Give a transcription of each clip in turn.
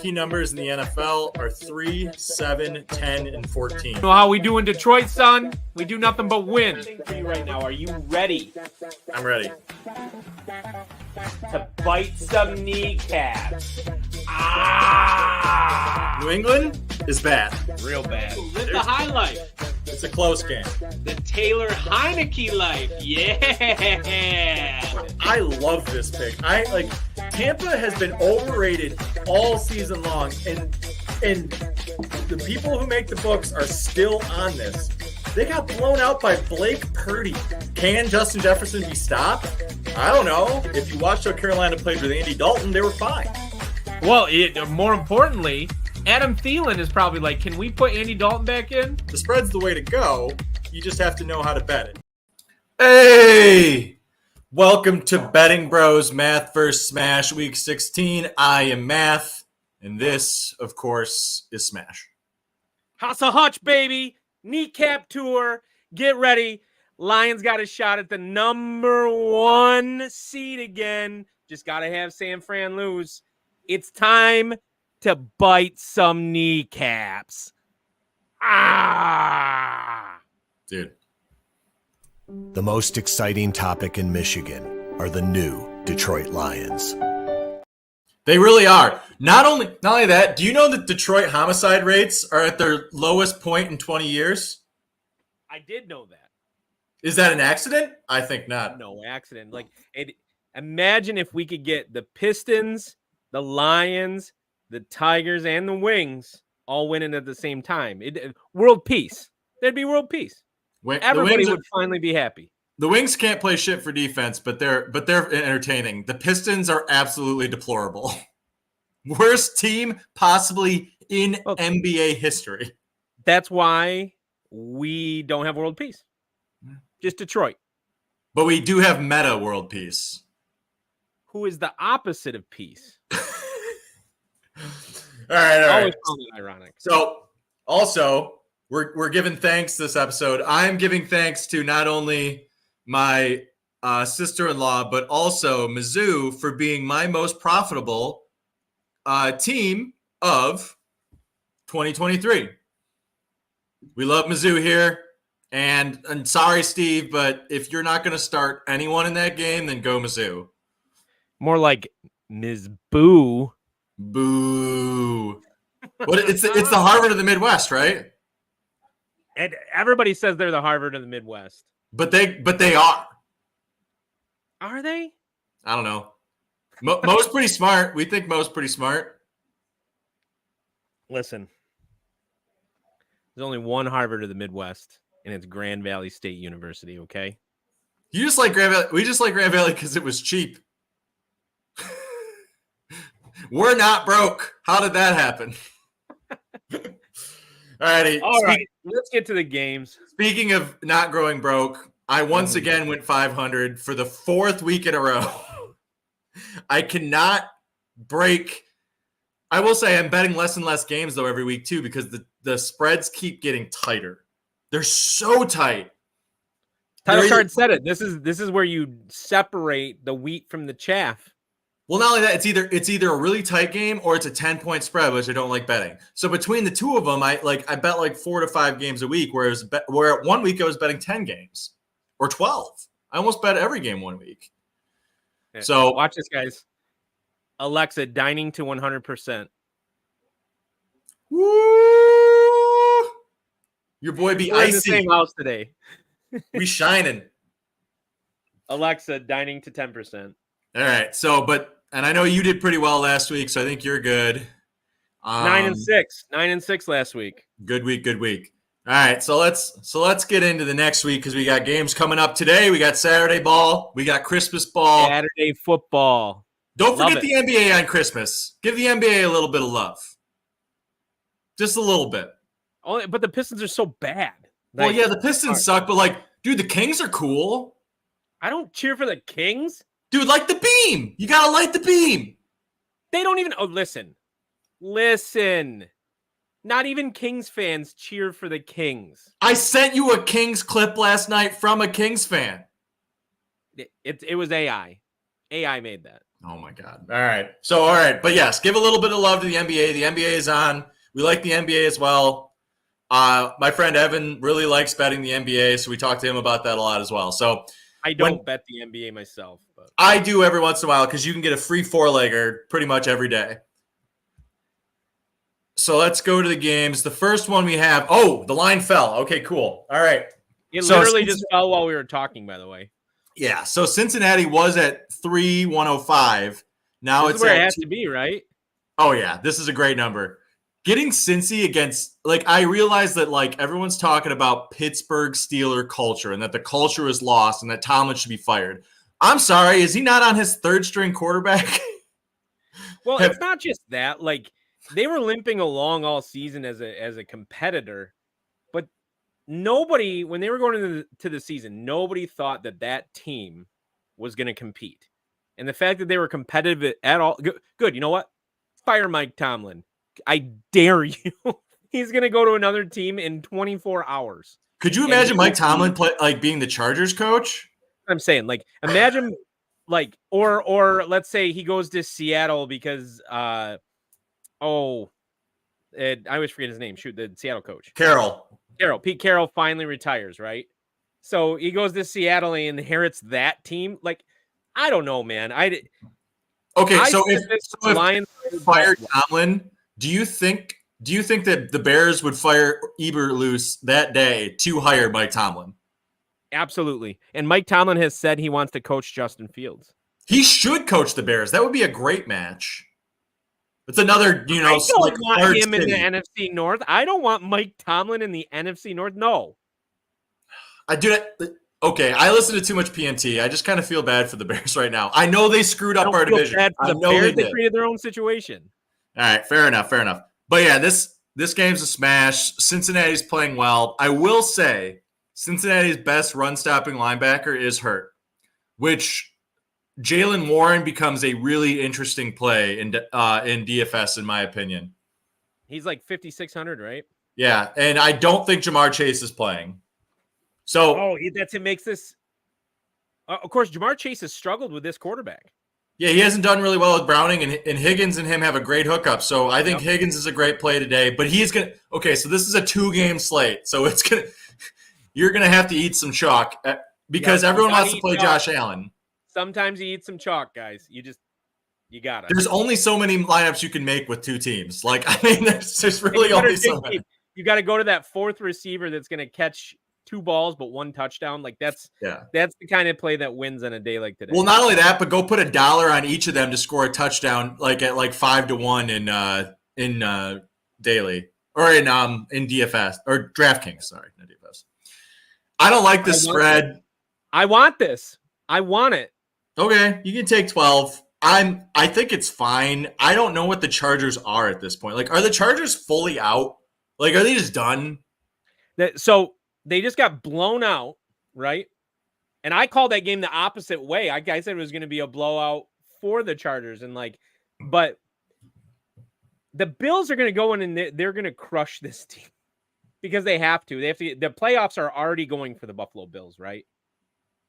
Key numbers in the NFL are 3, 7, 10, and 14. You know how we do in Detroit, son? We do nothing but win. For you right now, are you ready I'm ready. to bite some kneecaps? New England is bad. Real bad. Live the high life. It's a close game. The Taylor Heineke life. Yeah. I love this pick. Tampa has been overrated all season long, and the people who make the books are still on this. They got blown out by Blake Purdy. Can Justin Jefferson be stopped? I don't know. If you watched how Carolina played with Andy Dalton, they were fine. Well, more importantly, Adam Thielen is probably like, can we put Andy Dalton back in? The spread's the way to go. You just have to know how to bet it. Hey! Welcome to Betting Bros Math vs. Smash Week 16. I am Math, and this, of course, is Smash. House of Hutch, baby. Kneecap tour. Get ready. Lions got a shot at the number 1 seed again. Just got to have San Fran lose. It's time to bite some kneecaps. Dude. The most exciting topic in Michigan are the new Detroit Lions. They really are. Not only that, do you know that Detroit homicide rates are at their lowest point in 20 years? I did know that. Is that an accident? I think not. No accident. Imagine if we could get the Pistons, the Lions, the Tigers, and the Wings all winning at the same time. World peace. There'd be world peace. Everybody would finally be happy. The Wings can't play shit for defense, but they're entertaining. The Pistons are absolutely deplorable. Worst team possibly in NBA history. That's why we don't have world peace. Just Detroit. But we do have meta world peace. Who is the opposite of peace? All right. Always found it ironic. So, also, we're giving thanks this episode. I'm giving thanks to not only my sister-in-law, but also Mizzou for being my most profitable team of 2023. We love Mizzou here. And I'm sorry, Steve, but if you're not going to start anyone in that game, then go Mizzou. More like Ms. Boo. Boo. But it's the Harvard of the Midwest, right? And everybody says they're the Harvard of the Midwest. But they are. Are they? I don't know. Mo's pretty smart. We think Mo's pretty smart. Listen, there's only one Harvard of the Midwest, and it's Grand Valley State University, okay? You just like Grand Valley. We just like Grand Valley because it was cheap. We're not broke. How did that happen? Alrighty. All right, let's get to the games. Speaking of not growing broke, I once again went 500 for the 4th week in a row. I cannot break. I will say I'm betting less and less games though every week too because the spreads keep getting tighter. They're so tight. Title card said it. This is where you separate the wheat from the chaff. Well, not only that, it's either a really tight game or it's a 10-point spread, which I don't like betting. So between the two of them, I bet like 4 to 5 games a week. Where 1 week I was betting 10 games or 12. I almost bet every game 1 week. Yeah. So watch this, guys. Alexa, dining to 100%. Woo! Your boy be We're in the icy. same house today. We shining. Alexa, dining to 10%. All right. So, and I know you did pretty well last week, so I think you're good. 9 and 6. 9 and 6 last week. Good week. Good week. All right. So let's get into the next week because we got games coming up today. We got Saturday ball. We got Christmas ball. Saturday football. Don't forget the NBA on Christmas. Give the NBA a little bit of love. Just a little bit. But the Pistons are so bad. Well, yeah, the Pistons suck, but dude, the Kings are cool. I don't cheer for the Kings. Dude, light the beam. You got to light the beam. They don't even... Oh, listen. Not even Kings fans cheer for the Kings. I sent you a Kings clip last night from a Kings fan. It was AI. AI made that. Oh, my God. All right. But yes, give a little bit of love to the NBA. The NBA is on. We like the NBA as well. My friend Evan really likes betting the NBA, so we talked to him about that a lot as well. So I don't bet the NBA myself. But I do every once in a while because you can get a free 4-legger pretty much every day. So let's go to the games. The first one we have, the line fell. Okay, cool. All right. It literally just fell while we were talking, by the way. Yeah, so Cincinnati was at 3,105. Now it's where it has to be, right? Oh, yeah. This is a great number. Getting Cincy against, I realize that, everyone's talking about Pittsburgh Steeler culture and that the culture is lost and that Tomlin should be fired. I'm sorry. Is he not on his third-string quarterback? Well, it's not just that. They were limping along all season as a competitor, but nobody, when they were going to the season, nobody thought that team was going to compete. And the fact that they were competitive at all, good. You know what? Fire Mike Tomlin. I dare you. He's going to go to another team in 24 hours. Could you imagine Mike Tomlin being the Chargers coach? I'm saying, imagine, or let's say he goes to Seattle because, I always forget his name. Shoot, the Seattle coach. Pete Carroll finally retires, right? So he goes to Seattle and inherits that team. I don't know, man. So if Lions fired Tomlin, do you think that the Bears would fire Eberflus that day to hire Mike Tomlin? Absolutely. And Mike Tomlin has said he wants to coach Justin Fields. He should coach the Bears. That would be a great match. It's another, I don't want him in the NFC North. I don't want Mike Tomlin in the NFC North. No. I do that. Okay, I listen to too much PMT. I just kind of feel bad for the Bears right now. I know they screwed up our division. Bad for the Bears. They created their own situation. All right, fair enough. But yeah, this game's a smash. Cincinnati's playing well. I will say Cincinnati's best run-stopping linebacker is hurt, which Jalen Warren becomes a really interesting play in DFS, in my opinion. He's 5,600, right? Yeah, and I don't think Jamar Chase is playing. So, that's it. Makes this. Of course, Jamar Chase has struggled with this quarterback. Yeah, he hasn't done really well with Browning, and Higgins and him have a great hookup. So I think Higgins is a great play today. But he's gonna. Okay, so this is a 2-game slate, so you're gonna have to eat some chalk because everyone wants to play Josh Allen. Sometimes you eat some chalk, guys. You got it. There's only so many lineups you can make with two teams. There's really only so many. You got to go to that fourth receiver that's going to catch 2 balls but 1 touchdown. Like that's Yeah. the kind of play that wins on a day like today. Well, not only that, but go put $1 on each of them to score a touchdown, like at like 5-1 in daily or in DFS or DraftKings. Sorry, not DFS. I don't like this spread. I want this. I want it. Okay, you can take 12. I think it's fine. I don't know what the Chargers are at this point. Like, are the Chargers fully out? Like, are they just done? So they just got blown out, right? And I called that game the opposite way. I said it was going to be a blowout for the Chargers, but the Bills are going to go in and they're going to crush this team because they have to. The playoffs are already going for the Buffalo Bills, right?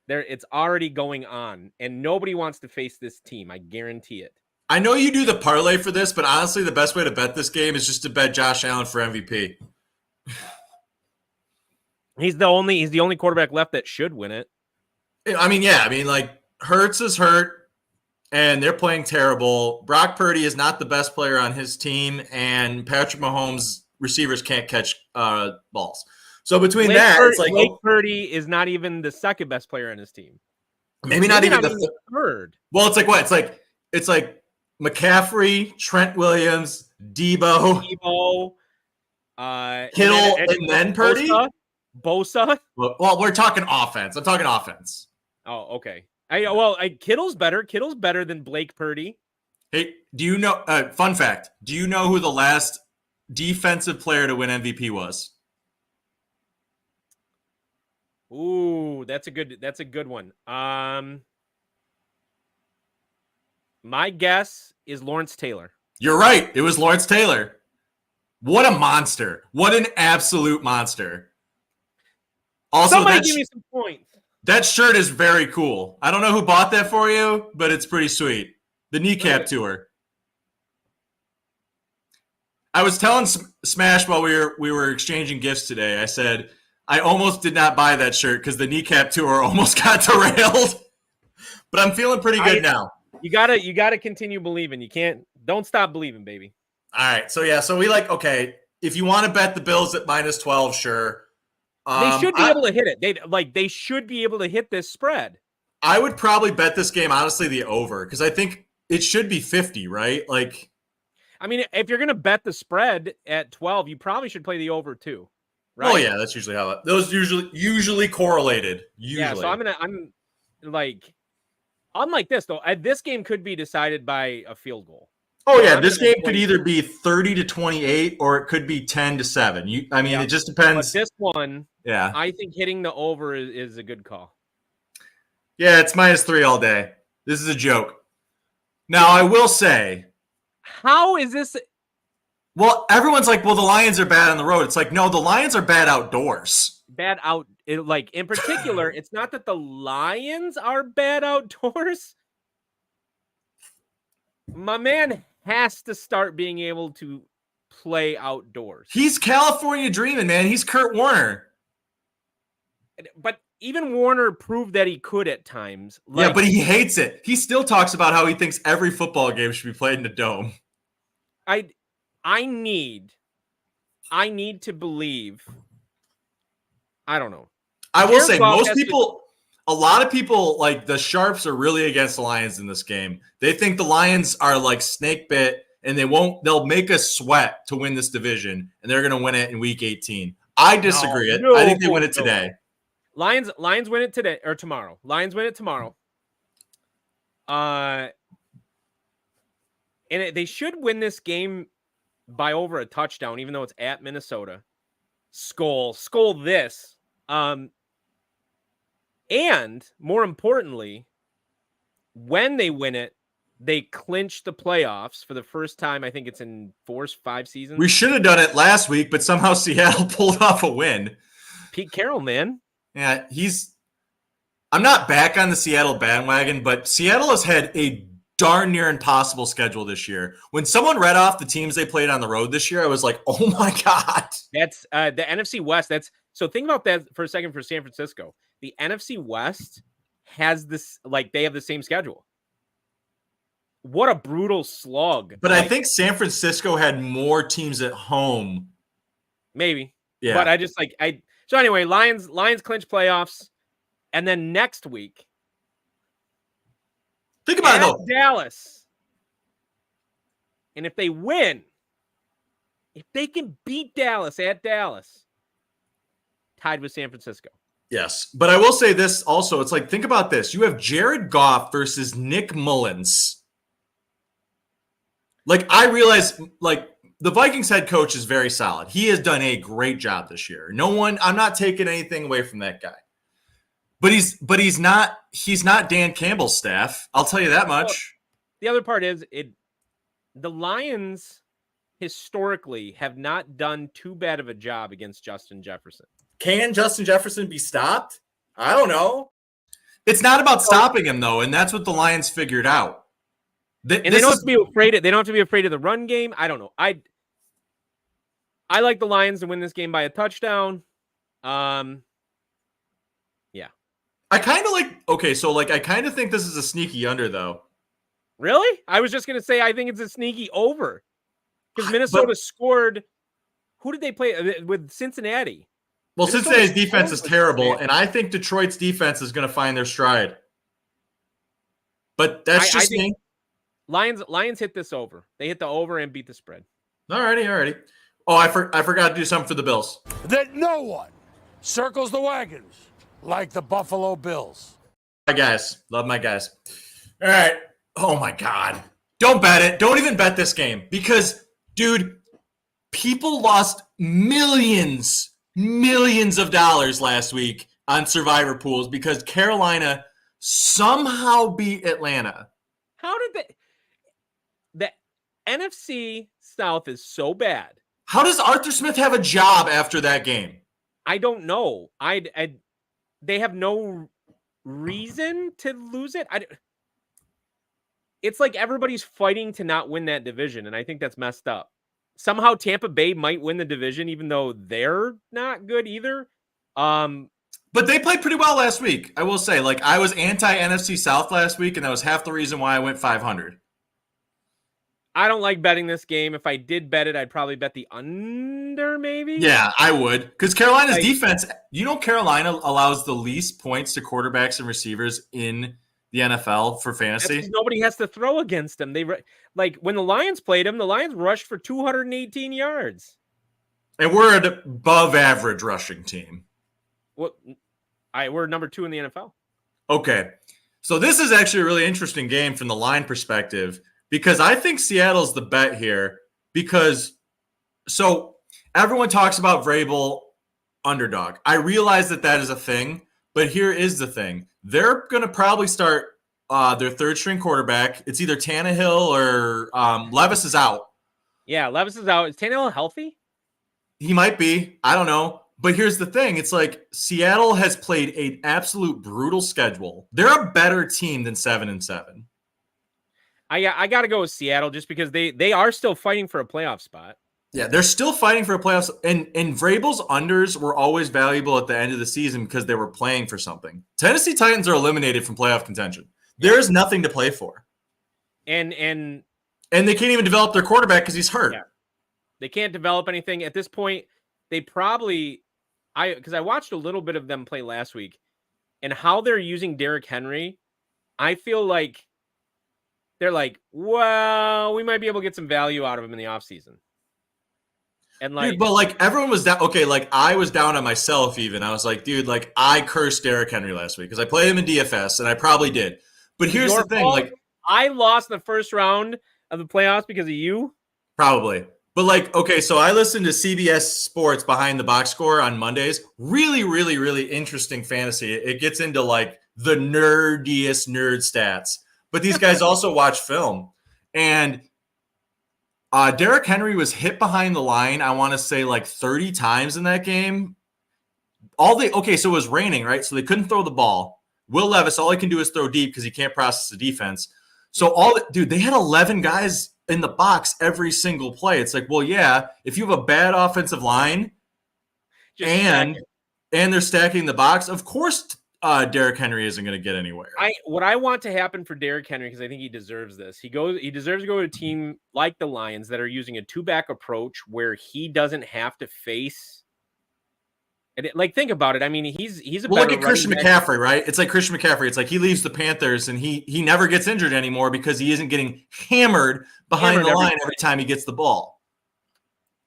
It's already going on, and nobody wants to face this team. I guarantee it. I know you do the parlay for this, but honestly, the best way to bet this game is just to bet Josh Allen for MVP. He's the only quarterback left that should win it. I mean, yeah. I mean, like, Hurts is hurt, and they're playing terrible. Brock Purdy is not the best player on his team, and Patrick Mahomes' receivers can't catch balls. So between it's like Blake Purdy is not even the second best player on his team. Maybe not even the third. Well, it's like what? It's like McCaffrey, Trent Williams, Debo, Kittle, and then Purdy. Bosa. Well, we're talking offense. I'm talking offense. Oh, okay. Kittle's better. Kittle's better than Blake Purdy. Hey, do you know? Fun fact: do you know who the last defensive player to win MVP was? Ooh, that's a good one. My guess is Lawrence Taylor. You're right. It was Lawrence Taylor. What a monster. What an absolute monster. Also, somebody give me some points. That shirt is very cool. I don't know who bought that for you, but it's pretty sweet. The kneecap tour. I was telling Smash while we were exchanging gifts today. I said I almost did not buy that shirt because the kneecap tour almost got derailed. But I'm feeling pretty good now. You gotta continue believing. Don't stop believing, baby. All right. So yeah, so we if you want to bet the Bills at -12, sure. They should be able to hit it. They should be able to hit this spread. I would probably bet this game, honestly, the over, because I think it should be 50, right? Like, I mean, if you're gonna bet the spread at 12, you probably should play the over too. Right? Oh yeah, that's usually how those usually correlated. Usually. Yeah, so I'm like, unlike this though, this game could be decided by a field goal. Oh yeah, this game could either be 30-28 or it could be 10-7. It just depends. But this one, yeah, I think hitting the over is a good call. Yeah, it's -3 all day. This is a joke. Now I will say, how is this? Well, everyone's like, well, the Lions are bad on the road. It's like, no, the Lions are bad outdoors. In particular, it's not that the Lions are bad outdoors. My man has to start being able to play outdoors. He's California dreaming, man. He's Kurt Warner. But even Warner proved that he could at times. Yeah, but he hates it. He still talks about how he thinks every football game should be played in a dome. I need to believe. I don't know. I will say a lot of people, like the Sharps, are really against the Lions in this game. They think the Lions are like snake bit and they'll make us sweat to win this division and they're going to win it in week 18. I disagree. I think they win it today. Lions win it today or tomorrow. Lions win it tomorrow. And they should win this game by over a touchdown, even though it's at Minnesota. Skull this. And more importantly, when they win it, they clinch the playoffs for the first time. I think it's in 4-5 seasons. We should have done it last week, but somehow Seattle pulled off a win. Pete Carroll, man. Yeah, I'm not back on the Seattle bandwagon, but Seattle has had a darn near impossible schedule this year. When someone read off the teams they played on the road this year, I was like, oh my God. That's the NFC West. So think about that for a second for San Francisco. The NFC West has this, they have the same schedule. What a brutal slog. But I think San Francisco had more teams at home. Maybe. Yeah. But I just So anyway, Lions clinch playoffs, and then next week, think about it though. Dallas. And if they win, if they can beat Dallas at Dallas, tied with San Francisco. Yes, but I will say this also. It's like, think about this. You have Jared Goff versus Nick Mullins. Like, I realize, like, the Vikings head coach is very solid. He has done a great job this year. I'm not taking anything away from that guy. But he's not Dan Campbell's staff. I'll tell you that much. The other part is the Lions historically have not done too bad of a job against Justin Jefferson. Can Justin Jefferson be stopped? I don't know. It's not about stopping him though, and that's what the Lions figured out. They don't have to be afraid of. They don't have to be afraid of the run game. I don't know. I like the Lions to win this game by a touchdown. Yeah. I kind of like. Okay, so like I kind of think this is a sneaky under though. Really? I was just gonna say I think it's a sneaky over because Minnesota scored. Who did they play with? Cincinnati. Well, Cincinnati's defense is terrible, and I think Detroit's defense is going to find their stride. But that's just me. Lions hit this over. They hit the over and beat the spread. Alrighty. Oh, I forgot to do something for the Bills. That no one circles the wagons like the Buffalo Bills. My guys. Love my guys. All right. Oh, my God. Don't bet it. Don't even bet this game because, dude, people lost millions of dollars last week on survivor pools because Carolina somehow beat Atlanta. How did they? The NFC South is so bad. How does Arthur Smith have a job after that game? I don't know. They have no reason to lose it. It's like everybody's fighting to not win that division, and I think that's messed up. Somehow Tampa Bay might win the division, even though they're not good either. But they played pretty well last week. I will say, like, I was anti-NFC South last week, and that was half the reason why I went 500. I don't like betting this game. If I did bet it, I'd probably bet the under, maybe. Yeah, I would. Because Carolina's defense, Carolina allows the least points to quarterbacks and receivers in the NFL for fantasy. Nobody has to throw against them. Like when the Lions played them, the Lions rushed for 218 yards. And we're an above average rushing team. We're number 2 in the NFL. Okay. So this is actually a really interesting game from the line perspective because I think Seattle's the bet here so everyone talks about Vrabel underdog. I realize that is a thing, but here is the thing. They're going to probably start their third string quarterback. It's either Tannehill or Levis is out. Yeah, Levis is out. Is Tannehill healthy? He might be. I don't know. But here's the thing. It's like Seattle has played an absolute brutal schedule. They're a better team than 7-7. I got to go with Seattle just because they are still fighting for a playoff spot. Yeah, they're still fighting for a playoffs. And Vrabel's unders were always valuable at the end of the season because they were playing for something. Tennessee Titans are eliminated from playoff contention. There is nothing to play for. And they can't even develop their quarterback because he's hurt. Yeah. They can't develop anything. At this point, they probably because I watched a little bit of them play last week and how they're using Derrick Henry, I feel like they're like, well, we might be able to get some value out of him in the offseason. And like, dude, but like everyone was down. Okay, like I was down on myself even. I was like, dude, like I cursed Derrick Henry last week because I played him in DFS and I probably did. But here's the thing, like I lost the first round of the playoffs because of you. Probably. But like, okay, so I listen to CBS Sports Behind the Box Score on Mondays. Really, really, really interesting fantasy. It gets into like the nerdiest nerd stats. But these guys also watch film. And Derrick Henry was hit behind the line, I want to say like 30 times in that game. So it was raining, right? So they couldn't throw the ball. Will Levis, all he can do is throw deep because he can't process the defense. So they had 11 guys in the box every single play. It's like, well, yeah, if you have a bad offensive line and they're stacking the box, of course Derrick Henry isn't going to get anywhere. What I want to happen for Derrick Henry, because I think he deserves this. He deserves to go to a team like the Lions that are using a 2-back approach where he doesn't have to face And think about it. I mean, he's a well, better look at Christian running back. McCaffrey, right? It's like Christian McCaffrey. It's like he leaves the Panthers and he never gets injured anymore because he isn't getting hammered behind the line every time he gets the ball.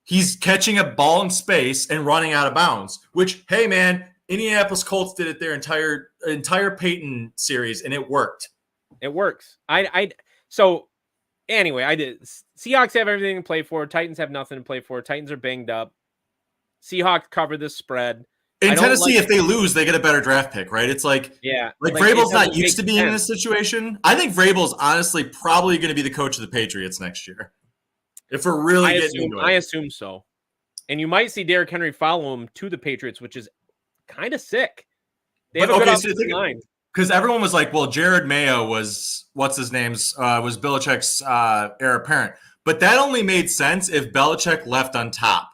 He's catching a ball in space and running out of bounds, which, hey, man, Indianapolis Colts did it their entire Peyton series, and it worked. It works. So anyway, I did. Seahawks have everything to play for. Titans have nothing to play for. Titans are banged up. Seahawks cover the spread. In Tennessee, if they lose, they get a better draft pick, right? It's like Vrabel's not used to being in this situation. I think Vrabel's honestly probably going to be the coach of the Patriots next year. If we're really getting into it. I assume so. And you might see Derrick Henry follow him to the Patriots, which is kind of sick. They have a good offensive line. Because everyone was like, well, Jared Mayo was, was Belichick's heir apparent. But that only made sense if Belichick left on top.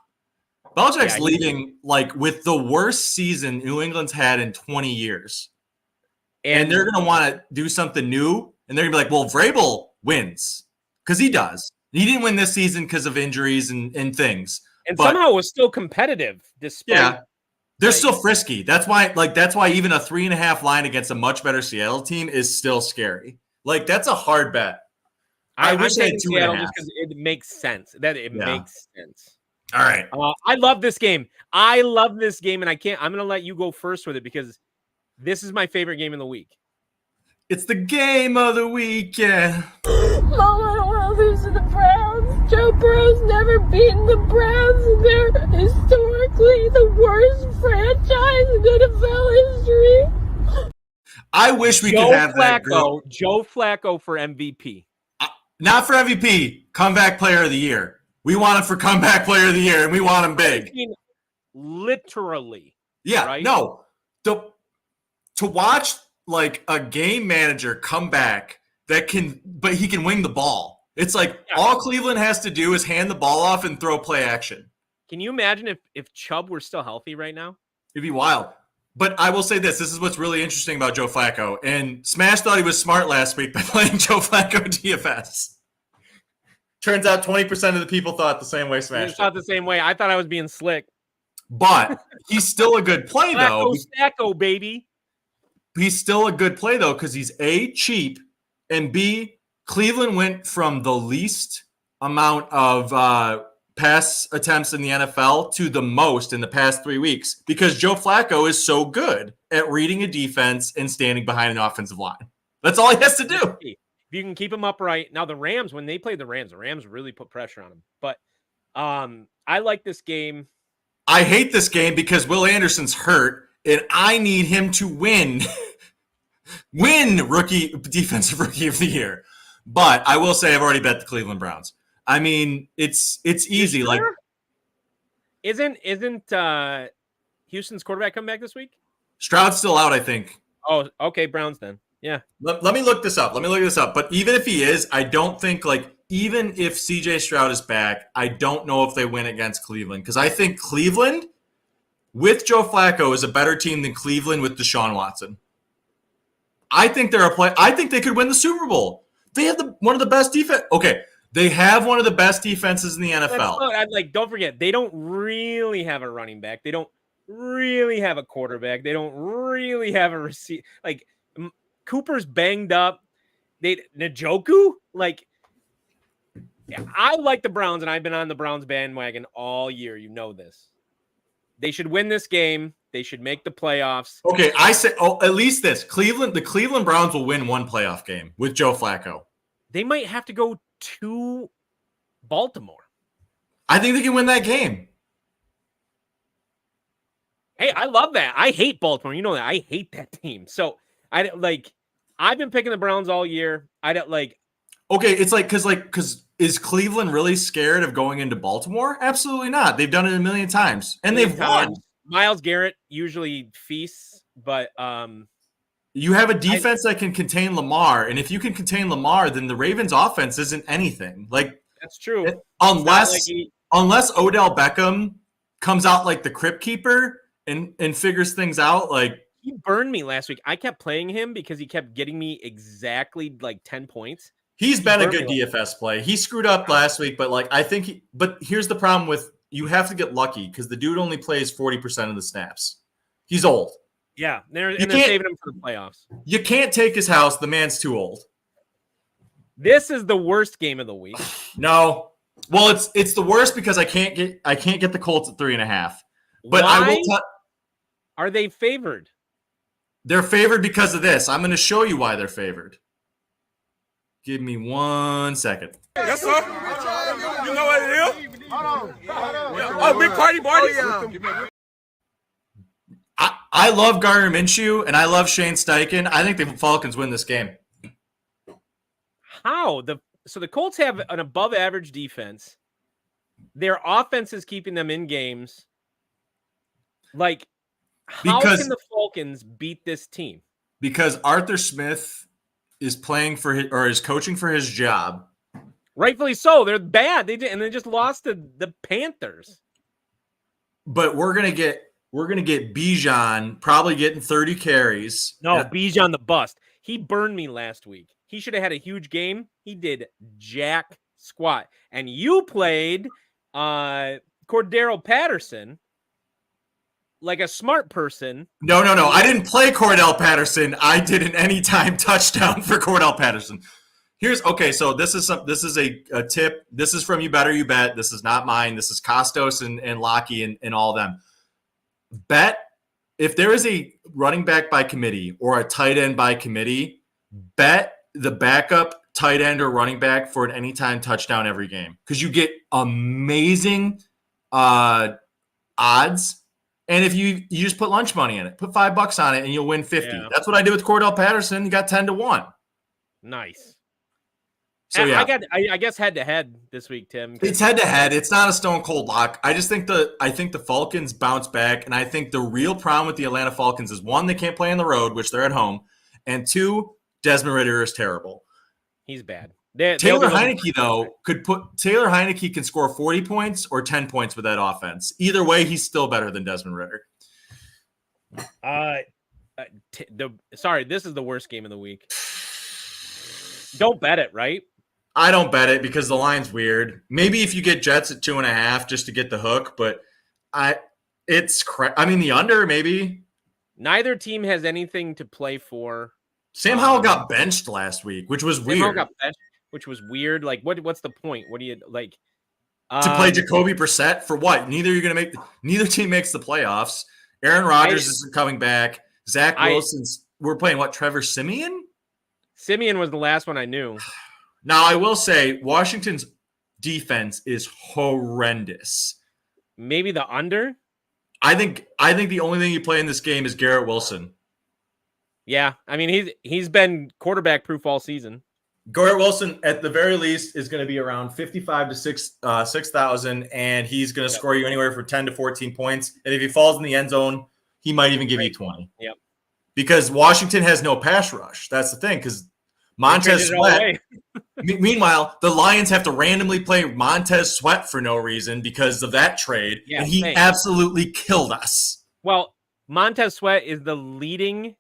Belichick's leaving with the worst season New England's had in 20 years. And they're going to want to do something new. And they're going to be like, well, Vrabel wins. Because he does. He didn't win this season because of injuries and things. And somehow it was still competitive despite. Yeah. They're still frisky. That's why even a 3.5 line against a much better Seattle team is still scary. That's a hard bet. I wish I had 2.5 just because it makes sense. Makes sense. All right. I love this game. And I'm going to let you go first with it because this is my favorite game of the week. It's the game of the week, yeah. Mom, I don't want to lose to the Browns. Joe Burrow's never beaten the Browns, and they're historically the worst franchise in NFL history. I wish we could have that girl. Joe Flacco for MVP. Not for MVP. Comeback Player of the Year. We want him for Comeback Player of the Year, and we want him big. I mean, literally. Yeah. Right? No. To watch a game manager come back but he can wing the ball. It's all Cleveland has to do is hand the ball off and throw play action. Can you imagine if Chubb were still healthy right now? It'd be wild. But I will say this is what's really interesting about Joe Flacco. And Smash thought he was smart last week by playing Joe Flacco DFS. Turns out 20% of the people thought the same way Smash thought the same way. I thought I was being slick. But he's still a good play, though. Flacco, baby. He's still a good play, though, because he's A, cheap, and B, Cleveland went from the least amount of pass attempts in the NFL to the most in the past 3 weeks because Joe Flacco is so good at reading a defense and standing behind an offensive line. That's all he has to do. If you can keep him upright. Now, the Rams, when they played the Rams really put pressure on him. But I like this game. I hate this game because Will Anderson's hurt, and I need him to win defensive rookie of the year. But I will say I've already bet the Cleveland Browns. I mean, it's easy. Sure? Isn't Houston's quarterback come back this week? Stroud's still out, I think. Oh, okay, Browns then. Yeah. Let me look this up. But even if he is, I don't think even if CJ Stroud is back, I don't know if they win against Cleveland because I think Cleveland with Joe Flacco is a better team than Cleveland with Deshaun Watson. I think I think they could win the Super Bowl. They have one of the best defense. Okay, they have one of the best defenses in the NFL. Don't forget, they don't really have a running back. They don't really have a quarterback. They don't really have a receiver. Cooper's banged up. Njoku, I like the Browns, and I've been on the Browns bandwagon all year. You know this. They should win this game. They should make the playoffs. Okay, I said, at least this. The Cleveland Browns will win one playoff game with Joe Flacco. They might have to go to Baltimore. I think they can win that game. Hey, I love that. I hate Baltimore. You know that. I hate that team. So, I've been picking the Browns all year. Okay, it's because is Cleveland really scared of going into Baltimore? Absolutely not. They've done it a million times, and they've won. Myles Garrett usually feasts, but you have a defense that can contain Lamar, and if you can contain Lamar, then the Ravens' offense isn't anything. That's true. Unless Odell Beckham comes out like the Crypt Keeper and figures things out. He burned me last week. I kept playing him because he kept getting me exactly 10 points. He's been a good DFS play. He screwed up last week, but I think but here's the problem with get lucky because the dude only plays 40% of the snaps. He's old. Yeah, they're saving him for the playoffs. You can't take his house. The man's too old. This is the worst game of the week. No. Well, it's the worst because I can't get the Colts at 3.5. But Why I will are they favored? They're favored because of this. I'm going to show you why they're favored. Give me 1 second. Yes, sir. You know what it is? Oh, big party. I love Gardner Minshew and I love Shane Steichen. I think the Falcons win this game. How? So the Colts have an above average defense. Their offense is keeping them in games. Like, how can the Falcons beat this team? Because Arthur Smith is playing is coaching for his job. Rightfully so. They're bad. They just lost to the Panthers. But we're gonna get Bijan probably getting 30 carries. No, Bijan the bust. He burned me last week. He should have had a huge game. He did jack squat. And you played Cordero Patterson like a smart person. No. I didn't play Cordell Patterson. I did an anytime touchdown for Cordell Patterson. So this is a tip. This is from You Better You Bet. This is not mine. This is Costos and Lockie and all of them. Bet if there is a running back by committee or a tight end by committee, bet the backup tight end or running back for an anytime touchdown every game because you get amazing odds. And if you just put lunch money in it, put $5 on it, and you'll win 50. Yeah. That's what I did with Cordell Patterson. You got 10-1. Nice. So yeah, I guess head to head this week, Tim. It's head to head. It's not a stone cold lock. I just think the Falcons bounce back, and I think the real problem with the Atlanta Falcons is one, they can't play on the road, which they're at home, and two, Desmond Ridder is terrible. He's bad. Taylor Heineke can score 40 points or 10 points with that offense. Either way, he's still better than Desmond Ridder. This is the worst game of the week. Don't bet it, right? I don't bet it because the line's weird. Maybe if you get Jets at 2.5 just to get the hook, but the under maybe. Neither team has anything to play for. Sam Howell got benched last week, which was weird. Which was weird. Like, what's the point? What do you like? To play Jacoby Brissett for what? Neither team makes the playoffs. Aaron Rodgers isn't coming back. Zach Wilson's. We're playing what? Trevor Siemian? Siemian was the last one I knew. Now I will say Washington's defense is horrendous. Maybe the under. I think the only thing you play in this game is Garrett Wilson. Yeah, I mean he's been quarterback proof all season. Garrett Wilson, at the very least, is going to be around 55 to 6,000, and he's going to score you anywhere from 10 to 14 points. And if he falls in the end zone, he might even give you 20. Yep. Because Washington has no pass rush. That's the thing. Because Montez Sweat. Meanwhile, the Lions have to randomly play Montez Sweat for no reason because of that trade, and he absolutely killed us. Well, Montez Sweat is leading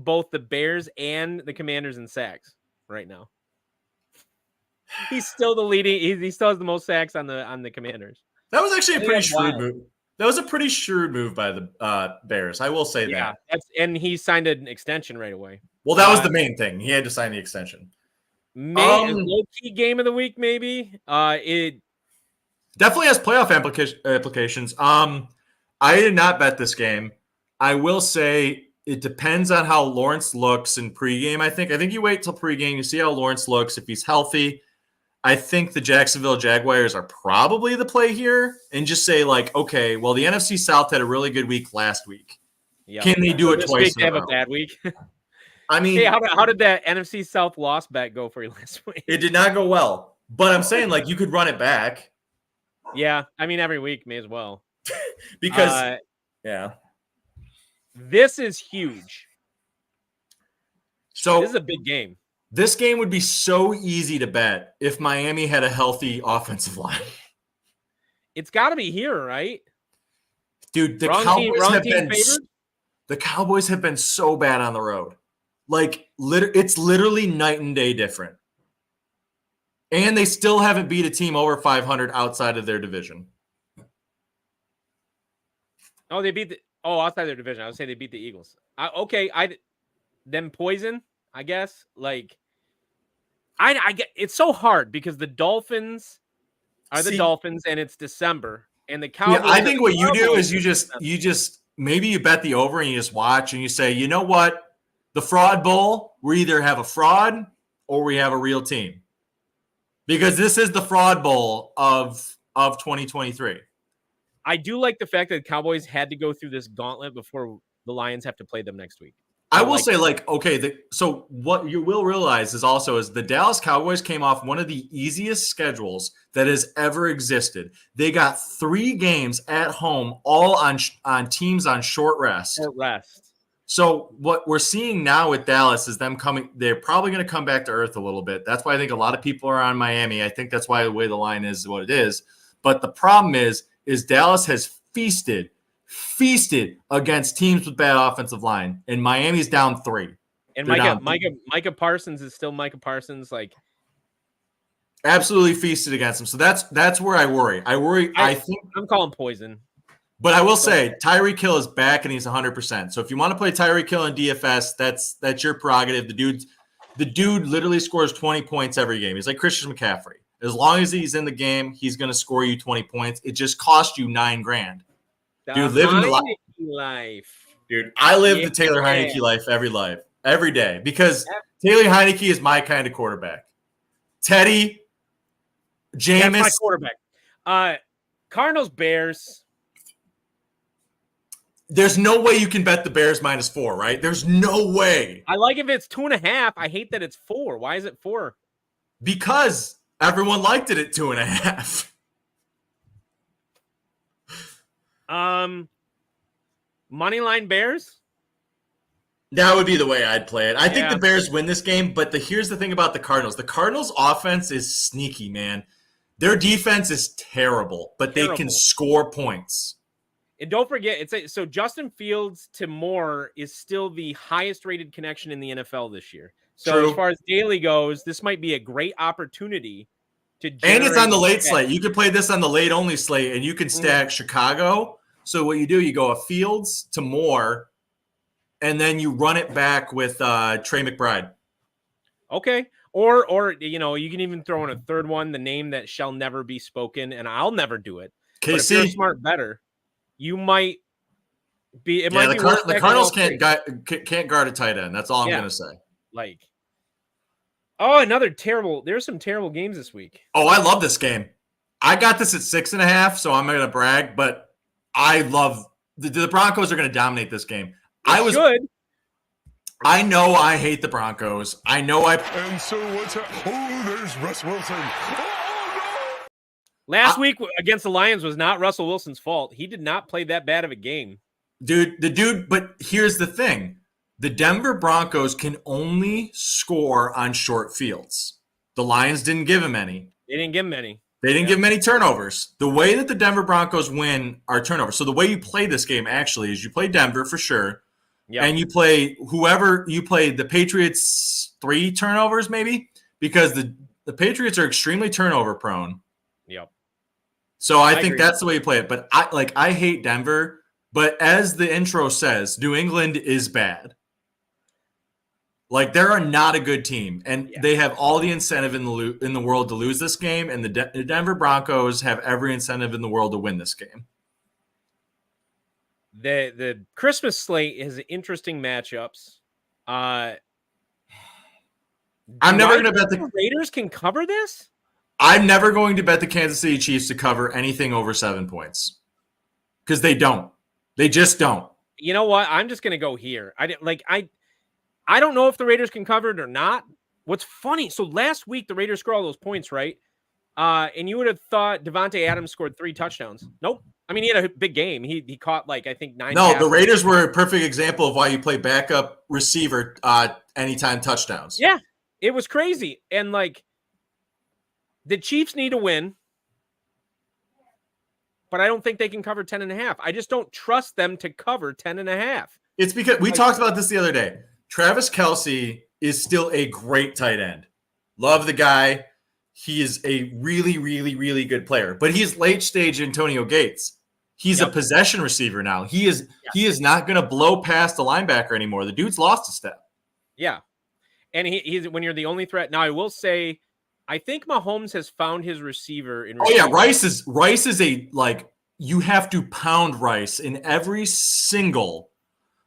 both the Bears and the Commanders in sacks right now. He's still the leading. He still has the most sacks on the Commanders. That was actually a pretty shrewd move. That was a pretty shrewd move by the Bears. I will say that. And he signed an extension right away. Well, that was the main thing. He had to sign the extension. Low-key game of the week, maybe. It definitely has playoff implications. I did not bet this game. I will say it depends on how Lawrence looks in pregame. I think you wait till pregame. You see how Lawrence looks. If he's healthy, I think the Jacksonville Jaguars are probably the play here, and just say like, okay, well, the NFC South had a really good week last week. Yep. Can they do it twice? They have a bad week. I mean, hey, how did that NFC South loss bet go for you last week? It did not go well, but I'm saying like you could run it back. Yeah, I mean every week may as well. Because this is huge. So this is a big game. This game would be so easy to bet if Miami had a healthy offensive line. It's got to be here, right? Dude, the Cowboys have been so bad on the road. Like, it's literally night and day different. And they still haven't beat a team over 500 outside of their division. Oh, they beat the outside their division. I would say they beat the Eagles. Them poison, I guess. Like, I get it's so hard because the Dolphins are the Dolphins, and it's December, and the Cowboys. Yeah, I think what you do is you just maybe you bet the over and you just watch and you say, you know what, the Fraud Bowl, we either have a fraud or we have a real team, because this is the Fraud Bowl of 2023. I do like the fact that the Cowboys had to go through this gauntlet before the Lions have to play them next week. I will say, so what you will realize is the Dallas Cowboys came off one of the easiest schedules that has ever existed. They got 3 games at home, all on teams on short rest. Short rest. So what we're seeing now with Dallas is them coming. They're probably going to come back to earth a little bit. That's why I think a lot of people are on Miami. I think that's why the way the line is what it is. But the problem is Dallas has feasted against teams with bad offensive line, and Miami's down 3. And Micah Parsons is still Micah Parsons, like absolutely feasted against them. So that's where I worry. I think I'm calling poison. But I will say Tyreek Hill is back and he's 100%. So if you want to play Tyreek Hill in DFS, that's your prerogative. The dude literally scores 20 points every game. He's like Christian McCaffrey. As long as he's in the game, he's going to score you 20 points. It just cost you $9,000. Dude, living the life. Dude, I live the Taylor Heineke life every day, because Taylor Heineke is my kind of quarterback. Teddy, Jameis. That's my quarterback. Cardinals, Bears. There's no way you can bet the Bears -4, right? There's no way. I like if it's 2.5. I hate that it's 4. Why is it 4? Because everyone liked it at 2.5. Moneyline Bears? That would be the way I'd play it. I think the Bears win this game, but here's the thing about the Cardinals. The Cardinals' offense is sneaky, man. Their defense is terrible, but they can score points. And don't forget, so Justin Fields to Moore is still the highest rated connection in the NFL this year. So as far as daily goes, this might be a great opportunity to generate. And it's on the late slate. You could play this on the late only slate, and you can stack Chicago. So what you do, you go a Fields to Moore, and then you run it back with Trey McBride. Okay. Or you can even throw in a third one, the name that shall never be spoken, and I'll never do it. But if you're a smart better, you might be. It might be the Cardinals can't guard a tight end. That's all I'm going to say. There's some terrible games this week. Oh, I love this game. I got this at 6.5, so I'm going to brag, but I love the Broncos are going to dominate this game. I know I hate the Broncos. I know And so what's there's Russ Wilson. Oh, no! Last week against the Lions was not Russell Wilson's fault. He did not play that bad of a game. But here's the thing. The Denver Broncos can only score on short fields. The Lions didn't give him any. They didn't give him any. They didn't give many turnovers. The way that the Denver Broncos win are turnovers. So the way you play this game actually is you play Denver for sure. Yep. And you play the Patriots 3 turnovers maybe, because the Patriots are extremely turnover prone. Yep. So I think that's the way you play it. But I hate Denver, but as the intro says, New England is bad. Like, they're not a good team, and they have all the incentive in the world to lose this game, and the Denver Broncos have every incentive in the world to win this game. The Christmas slate has interesting matchups. I'm never going to bet the Raiders can cover this. I'm never going to bet the Kansas City Chiefs to cover anything over 7 points, because they don't. They just don't. You know what? I'm just going to go here. I don't know if the Raiders can cover it or not. What's funny, so last week the Raiders scored all those points, right? And you would have thought Devontae Adams scored 3 touchdowns. Nope. I mean, he had a big game. He caught, I think 9 No, passes. The Raiders were a perfect example of why you play backup receiver anytime touchdowns. Yeah, it was crazy. And, the Chiefs need to win, but I don't think they can cover 10.5. I just don't trust them to cover 10.5. It's because we talked about this the other day. Travis Kelce is still a great tight end. Love the guy. He is a really, really, really good player. But he's late stage Antonio Gates. He's a possession receiver now. He is not going to blow past the linebacker anymore. The dude's lost a step. Yeah. And he's when you're the only threat. Now, I will say, I think Mahomes has found his receiver. Rice is a, like, you have to pound Rice in every single.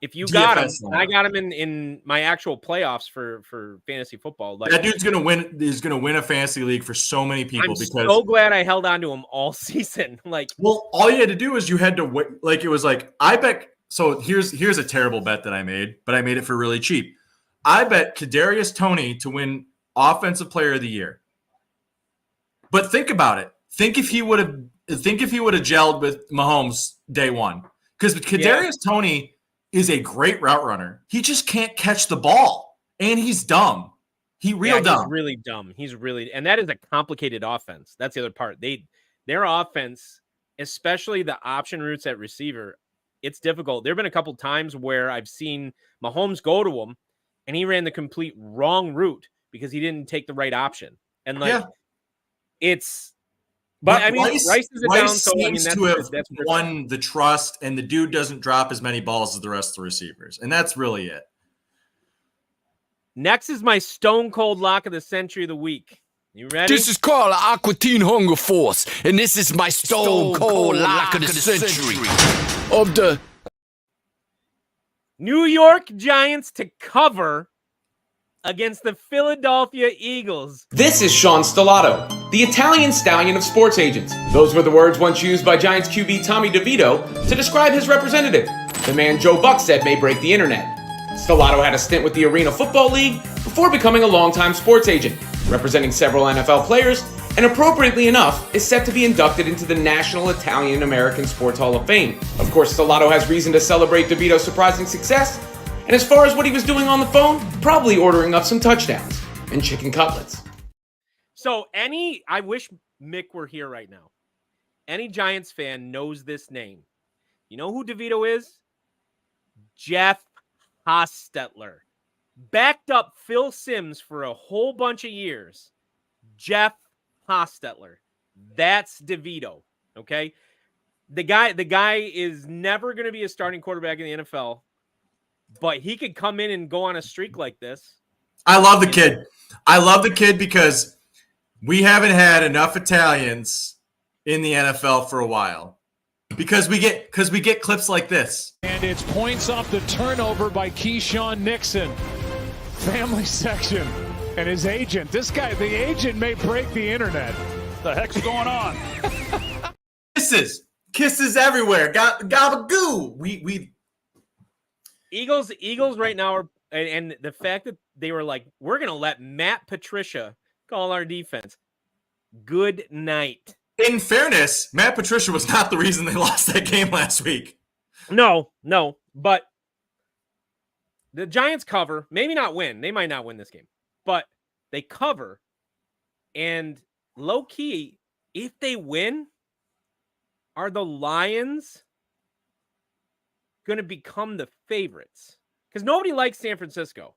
If you got him, line. I got him in my actual playoffs for fantasy football. Like, that dude's gonna win. Is gonna win a fantasy league for so many people. I'm so glad I held on to him all season. Like, well, all you had to do is you had to wait. Like, it was like, I bet. So here's a terrible bet that I made, but I made it for really cheap. I bet Kadarius Toney to win Offensive Player of the Year. But think about it. Think if he would have gelled with Mahomes day one, because Kadarius Toney is a great route runner. He just can't catch the ball, and he's dumb. Dumb. He's really dumb. And that is a complicated offense. That's the other part. Their offense, especially the option routes at receiver, it's difficult. There have been a couple times where I've seen Mahomes go to him, and he ran the complete wrong route because he didn't take the right option. And it's. But I mean, Rice is down, so I mean, that's won the trust, and the dude doesn't drop as many balls as the rest of the receivers, and that's really it. Next is my stone cold lock of the century of the week. You ready? This is Carl Aquatine Hunger Force, and this is my stone cold lock of the century of the New York Giants to cover against the Philadelphia Eagles. This is Sean Stellato, the Italian stallion of sports agents. Those were the words once used by Giants QB Tommy DeVito to describe his representative, the man Joe Buck said may break the internet. Stellato had a stint with the Arena Football League before becoming a longtime sports agent, representing several NFL players, and appropriately enough, is set to be inducted into the National Italian American Sports Hall of Fame. Of course, Stellato has reason to celebrate DeVito's surprising success, and as far as what he was doing on the phone, probably ordering up some touchdowns and chicken cutlets. So I wish Mick were here right now. Any Giants fan knows this name. You know who DeVito is? Jeff Hostetler. Backed up Phil Simms for a whole bunch of years. Jeff Hostetler. That's DeVito. Okay. The guy is never going to be a starting quarterback in the NFL. But he could come in and go on a streak like this. I love the kid. I love the kid because we haven't had enough Italians in the NFL for a while. Because we get clips like this. And it's points off the turnover by Keyshawn Nixon. Family section and his agent. This guy, the agent may break the internet. The heck's going on? Kisses everywhere. Gabagoo. We Eagles right now are, and the fact that they were like, we're going to let Matt Patricia call our defense. Good night. In fairness, Matt Patricia was not the reason they lost that game last week. No, but the Giants cover, maybe not win. They might not win this game, but they cover. And low key, if they win, are the Lions going to become the favorites? Because nobody likes San Francisco.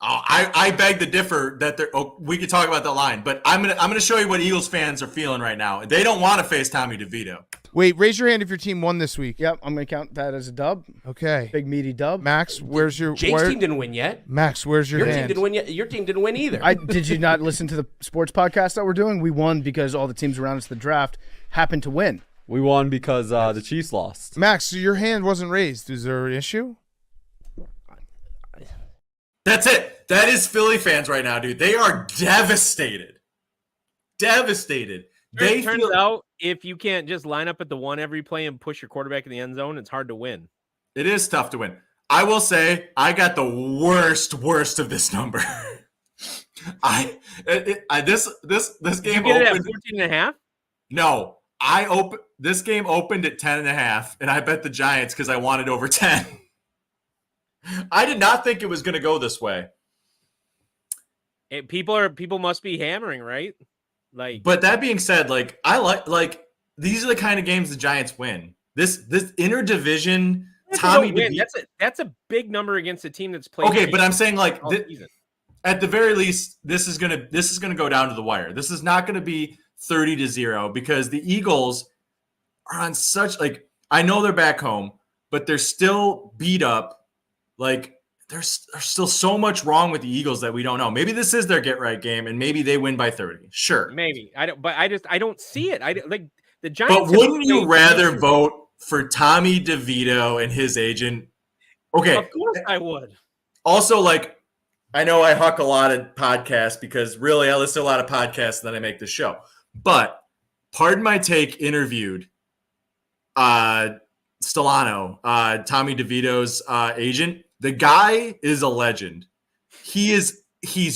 Oh, I beg to differ that we could talk about that line, but I'm gonna show you what Eagles fans are feeling right now. They don't want to face Tommy DeVito. Wait, raise your hand if your team won this week. Yep, I'm gonna count that as a dub. Okay, big meaty dub. Max, where's your? Jake's team didn't win yet. Max, where's your hand? Team didn't win yet. Your team didn't win either. Did you not listen to the sports podcast that we're doing? We won because all the teams around us, the draft, happened to win. We won because the Chiefs lost. Max, so your hand wasn't raised. Is there an issue? That's it. That is Philly fans right now, dude. They are devastated. Devastated. It turns out if you can't just line up at the one every play and push your quarterback in the end zone, it's hard to win. It is tough to win. I will say I got the worst of this number. This game you get opened it at 14.5? No. This game opened at 10.5, and I bet the Giants because I wanted over 10. I did not think it was going to go this way. People must be hammering, right? But that being said, I like these are the kind of games the Giants win. This interdivision Tommy DeVito. That's a big number against a team that's played. Okay, but I'm saying at the very least, this is gonna go down to the wire. This is not going to be 30-0 because the Eagles are on such like, I know they're back home, but they're still beat up. Like there's still so much wrong with the Eagles that we don't know. Maybe this is their get right game, and maybe they win by 30. Sure, maybe I don't see it. Like the Giants. But wouldn't you rather vote for Tommy DeVito and his agent? Okay, of course I would. Also, like, I know I huck a lot of podcasts because really I listen to a lot of podcasts and then I make the show. But Pardon My Take interviewed Stellano, Tommy DeVito's agent. The guy is a legend. He's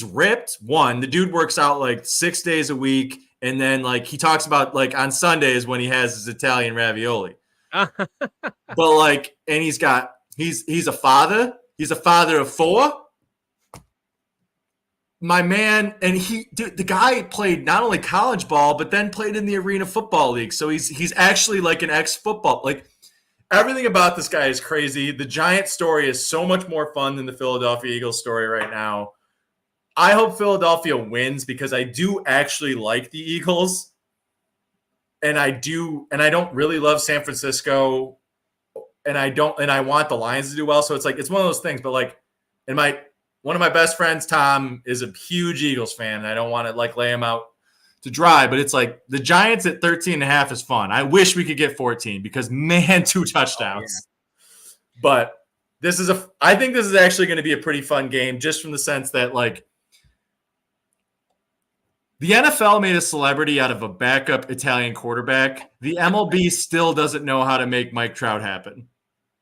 ripped. One, the dude works out like 6 days a week, and then like he talks about like on Sundays when he has his Italian ravioli. But like, and he's a father. He's a father of 4. My man, and the guy played not only college ball, but then played in the Arena Football League. So he's actually like an ex-football. Like everything about this guy is crazy. The Giants story is so much more fun than the Philadelphia Eagles story right now. I hope Philadelphia wins because I do actually like the Eagles. And I don't really love San Francisco. And I want the Lions to do well. So it's one of those things. But like, one of my best friends, Tom, is a huge Eagles fan. And I don't want to like lay him out to dry, but it's like the Giants at 13.5 is fun. I wish we could get 14 because man, 2 touchdowns. Yeah. But I think this is actually going to be a pretty fun game just from the sense that like the NFL made a celebrity out of a backup Italian quarterback. The MLB still doesn't know how to make Mike Trout happen.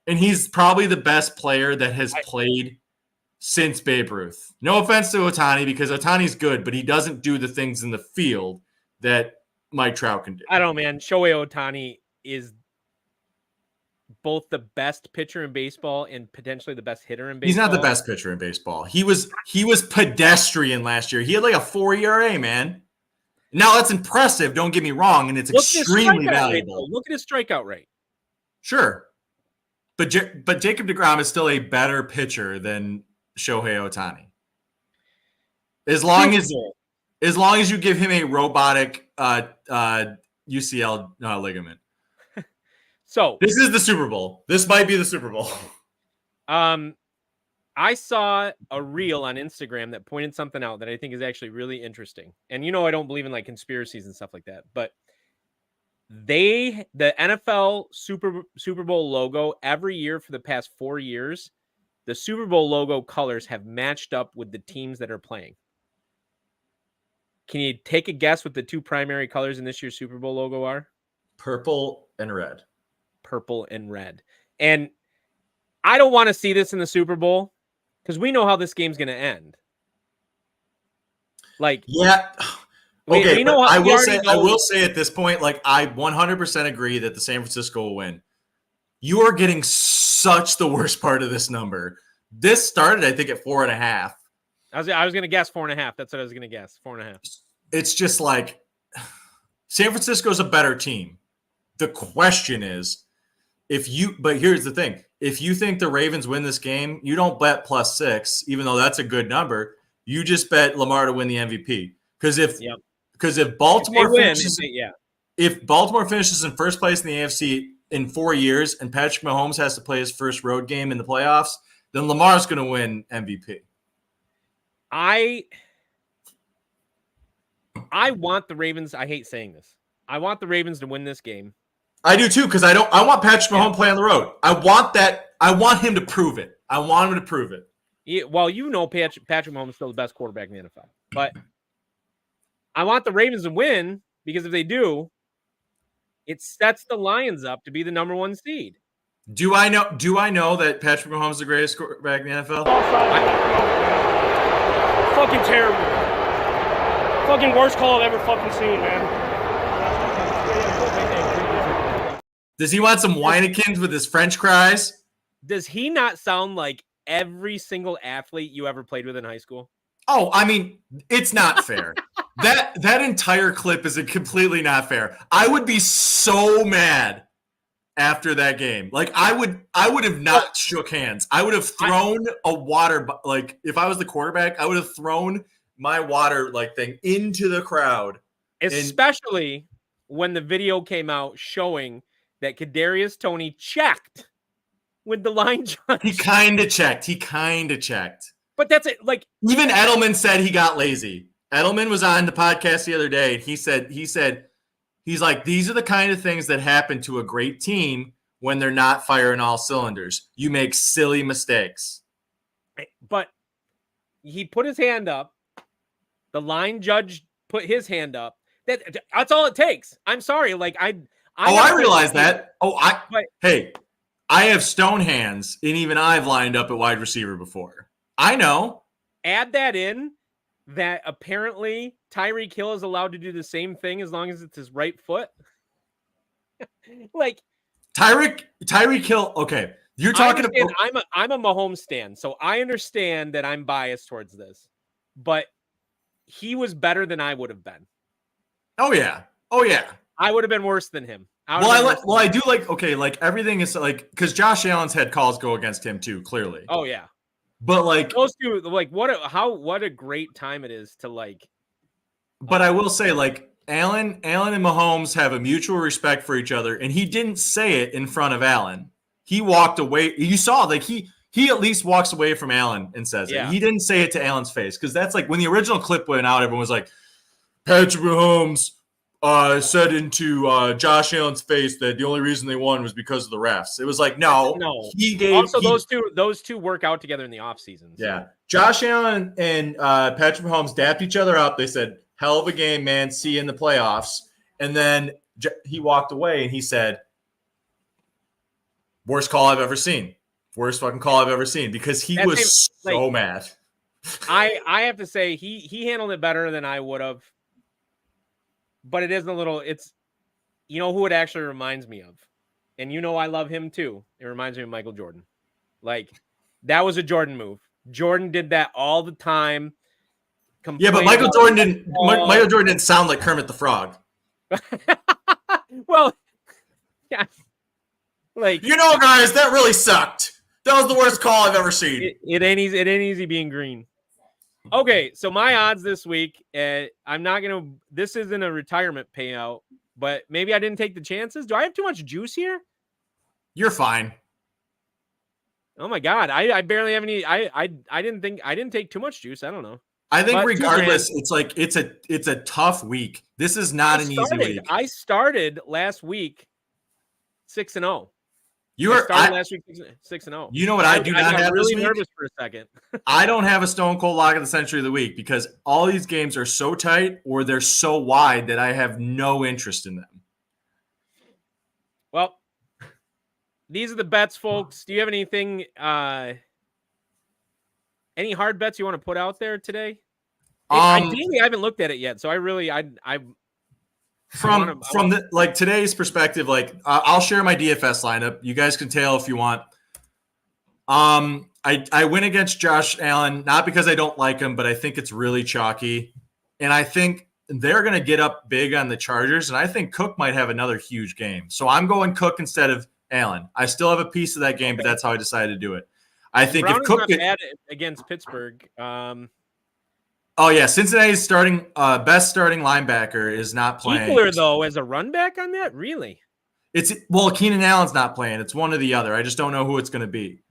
And he's probably the best player that has played since Babe Ruth. No offense to Ohtani because Ohtani's good, but he doesn't do the things in the field that Mike Trout can do. I don't know, man. Shohei Ohtani is both the best pitcher in baseball and potentially the best hitter in baseball. He's not the best pitcher in baseball. He was pedestrian last year. He had like a 4 ERA, man. Now that's impressive. Don't get me wrong, and it's extremely valuable. Look at his strikeout rate. Sure, but Jacob deGrom is still a better pitcher than Shohei Ohtani. As long as you give him a robotic UCL ligament. So this is the Super Bowl. This might be the Super Bowl. I saw a reel on Instagram that pointed something out that I think is actually really interesting. And I don't believe in like conspiracies and stuff like that, but the NFL Super Bowl logo every year for the past 4 years, the Super Bowl logo colors have matched up with the teams that are playing. Can you take a guess what the 2 primary colors in this year's Super Bowl logo are? Purple and red. Purple and red. And I don't want to see this in the Super Bowl because we know how this game's going to end. Like, yeah. Okay, we know I will say at this point, like I 100% agree that the San Francisco will win. You are getting such the worst part of this number. This started, I think, at 4.5. I was going to guess 4.5. That's what I was going to guess. 4.5. It's just like San Francisco's a better team. The question is, but here's the thing. If you think the Ravens win this game, you don't bet +6, even though that's a good number. You just bet Lamar to win the MVP. Because if Baltimore if Baltimore finishes in first place in the AFC in 4 years and Patrick Mahomes has to play his first road game in the playoffs, then Lamar's going to win MVP. I want the Ravens. I hate saying this. I want the Ravens to win this game. I do too, because I want Patrick Mahomes play on the road. I want that. I want him to prove it. I want him to prove it. Yeah, well, Patrick Mahomes is still the best quarterback in the NFL. But I want the Ravens to win because if they do, it sets the Lions up to be the number 1 seed. Do I know that Patrick Mahomes is the greatest quarterback in the NFL? Fucking terrible. Fucking worst call I've ever fucking seen, man. Does he want some Weinekens with his French fries? Does he not sound like every single athlete you ever played with in high school? Oh, I mean, it's not fair. That entire clip is completely not fair. I would be so mad after that game. Like I would have not shook hands. I would have thrown a water, like if I was the quarterback, I would have thrown my water like thing into the crowd. Especially when the video came out showing that Kadarius Toney checked with the line judge. He kind of checked. But that's it. Like, even Edelman said he got lazy. Edelman was on the podcast the other day, and he said he's like, these are the kind of things that happen to a great team when they're not firing all cylinders. You make silly mistakes. But he put his hand up. The line judge put his hand up. That's all it takes. I'm sorry. Like I realize that. Hey, I have stone hands, and even I've lined up at wide receiver before. I know. Add that in. That apparently Tyreek Hill is allowed to do the same thing as long as it's his right foot. Like Tyreek Hill. Okay, you're talking about. I'm a Mahomes stan, so I understand that I'm biased towards this, but he was better than I would have been. Oh yeah. I would have been worse than him. I do like. Okay, like everything is like because Josh Allen's had calls go against him too. Clearly. Oh yeah. But like those two, like what a great time it is to like. But I will say, like Allen and Mahomes have a mutual respect for each other, and he didn't say it in front of Allen. He walked away. You saw like he at least walks away from Allen and says it. He didn't say it to Allen's face because that's like when the original clip went out, everyone was like, Patrick Mahomes said into Josh Allen's face that the only reason they won was because of the refs. It was like, no. He gave also those two work out together in the offseason. So. Yeah. Josh Allen and Patrick Mahomes dapped each other up. They said, hell of a game, man. See you in the playoffs. And then he walked away and he said, worst call I've ever seen. Worst fucking call I've ever seen because he was so mad. I have to say he handled it better than I would have. But it isn't a little, it's, you know who it actually reminds me of? And you know I love him too. It reminds me of Michael Jordan. Like, that was a Jordan move. Jordan did that all the time. Yeah, but Michael Jordan didn't sound like Kermit the Frog. Well, yeah. Like, you know, guys, that really sucked. That was the worst call I've ever seen. It ain't easy being green. Okay, so my odds this week, I'm not going to, this isn't a retirement payout, but maybe I didn't take the chances. Do I have too much juice here? You're fine. Oh my God. I barely have any, I didn't take too much juice. I don't know. I think regardless, it's like, it's a tough week. This is not an easy week. I started last week 6-0. Last week 6-0. You know what I do not have really this week? Nervous for a second. I don't have a stone cold lock of the century of the week because all these games are so tight or they're so wide that I have no interest in them. Well, these are the bets, folks. Do you have anything, any hard bets you want to put out there today? Ideally, I haven't looked at it yet, so From the like today's perspective, like I'll share my DFS lineup. You guys can tail if you want. I went against Josh Allen, not because I don't like him, but I think it's really chalky. And I think they're going to get up big on the Chargers. And I think Cook might have another huge game. So I'm going Cook instead of Allen. I still have a piece of that game, but that's how I decided to do it. I think if Cook bad against Pittsburgh. Oh yeah, Cincinnati's starting best starting linebacker is not playing. Eagler though, as a run back on that, really? Keenan Allen's not playing. It's one or the other. I just don't know who it's going to be.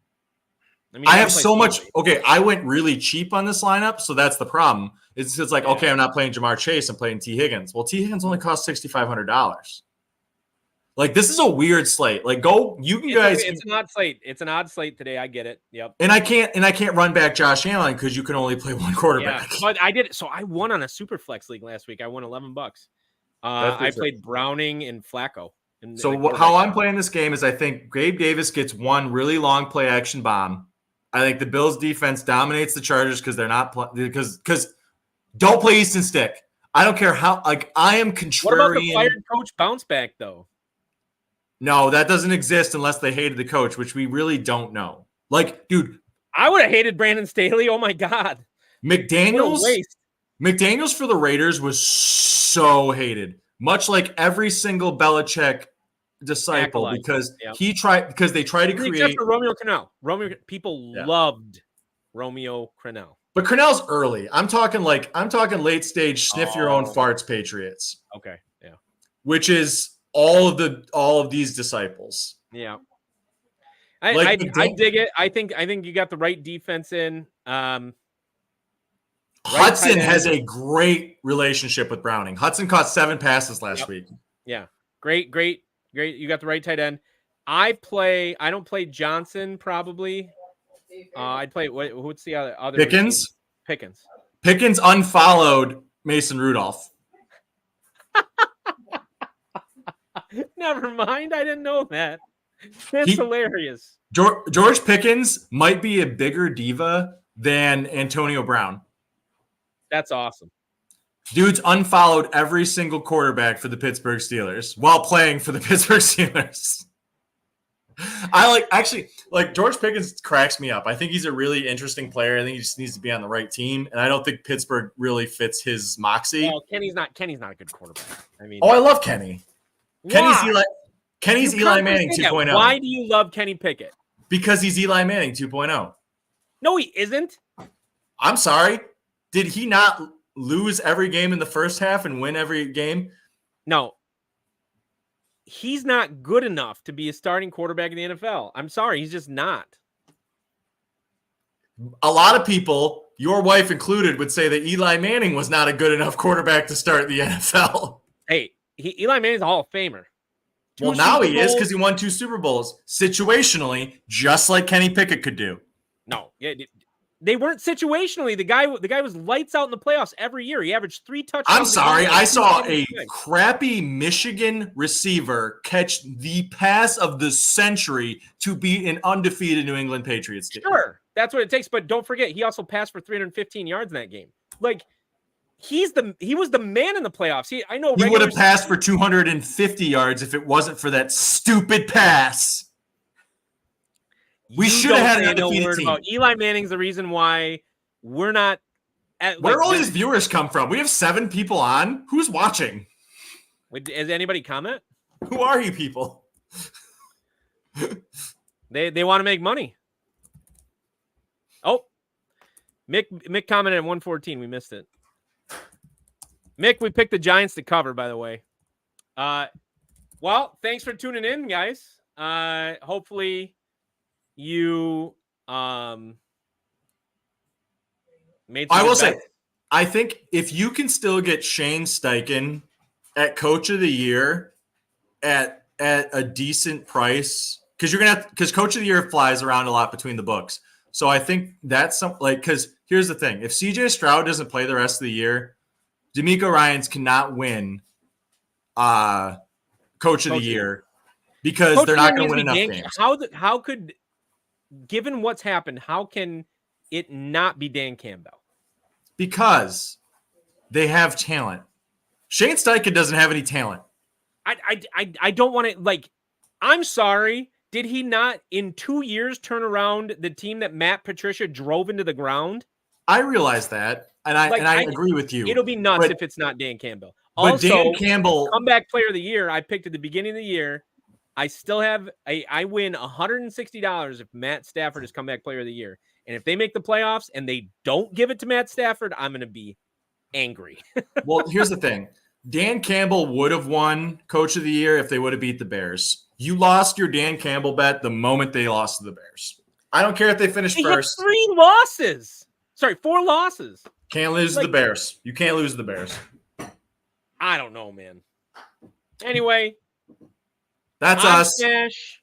I have so much. Okay, I went really cheap on this lineup, so that's the problem. It's like, okay, I'm not playing Jamar Chase. I'm playing T. Higgins. Well, T. Higgins only costs $6,500. Like, this is a weird slate. Like, it's an odd slate. It's an odd slate today. I get it. Yep. And I can't run back Josh Allen because you can only play one quarterback. Yeah, but I did it. So I won on a super flex league last week. I won $11. I played Browning and Flacco. How I'm playing this game is I think Gabe Davis gets one really long play action bomb. I think the Bills defense dominates the Chargers because they're not because don't play Easton Stick. I don't care how. Like, I am contrarian. What about the fired coach bounce back though? No, that doesn't exist unless they hated the coach, which we really don't know. Like, dude, I would have hated Brandon Staley. Oh my God, McDaniels for the Raiders was so hated, much like every single Belichick disciple, because they tried to create. Except for Romeo Crennel. People loved Romeo Crennel. But Crennel's early. I'm talking late stage, sniff your own farts Patriots. Okay, yeah. Which is all of these disciples. Yeah. Like I dig it. I think you got the right defense in. Hudson has a great relationship with Browning. Hudson caught 7 passes last week. Yeah. Great. You got the right tight end. I don't play Johnson probably. I'd play what's the other Pickens? receiver? Pickens unfollowed Mason Rudolph. Never mind. I didn't know that. That's hilarious. George Pickens might be a bigger diva than Antonio Brown. That's awesome. Dude's unfollowed every single quarterback for the Pittsburgh Steelers while playing for the Pittsburgh Steelers. I like George Pickens cracks me up. I think he's a really interesting player. I think he just needs to be on the right team, and I don't think Pittsburgh really fits his moxie. Well, Kenny's not a good quarterback. I mean, I love Kenny. Why? Kenny's Eli Manning 2.0. Why do you love Kenny Pickett? Because he's Eli Manning 2.0. No, he isn't. I'm sorry. Did he not lose every game in the first half and win every game? No. He's not good enough to be a starting quarterback in the NFL. I'm sorry. He's just not. A lot of people, your wife included, would say that Eli Manning was not a good enough quarterback to start the NFL. Hey, Eli Manning's a Hall of Famer. Well, now he is because he won 2 Super Bowls situationally, just like Kenny Pickett could do. No, yeah, they weren't situationally. The guy was lights out in the playoffs every year. He averaged 3 touchdowns. I'm sorry, I saw a crappy Michigan receiver catch the pass of the century to beat an undefeated New England Patriots team. Sure, that's what it takes. But don't forget, he also passed for 315 yards in that game. Like, he was the man in the playoffs. He would have passed for 250 yards if it wasn't for that stupid pass. We should have had an undefeated team. Eli Manning's the reason why we're not at. Where all these viewers come from? We have 7 people on. Who's watching? Has anybody comment? Who are you people? They want to make money. Oh, Mick commented at 114. We missed it. Mick, we picked the Giants to cover, by the way. Well, thanks for tuning in, guys. Hopefully you made some I will bets. say, I think if you can still get Shane Steichen at Coach of the Year at a decent price, because Coach of the Year flies around a lot between the books. So I think that's because here's the thing: if CJ Stroud doesn't play the rest of the year, D'Amico Ryans cannot win Coach of the Year because they're not going to win enough games. How could, given what's happened, how can it not be Dan Campbell? Because they have talent. Shane Steichen doesn't have any talent. I don't want to, I'm sorry. Did he not in 2 years turn around the team that Matt Patricia drove into the ground? I realize that, and I agree with you. It'll be nuts if it's not Dan Campbell. But Also, Dan Campbell, comeback player of the year, I picked at the beginning of the year. I still have I win $160 if Matt Stafford is comeback player of the year. And if they make the playoffs and they don't give it to Matt Stafford, I'm going to be angry. Well, here's the thing. Dan Campbell would have won Coach of the Year if they would have beat the Bears. You lost your Dan Campbell bet the moment they lost to the Bears. I don't care if they finished first. 3 losses. Sorry, 4 losses. Can't lose to the Bears. You can't lose to the Bears. I don't know, man. Anyway. That's us. Smash.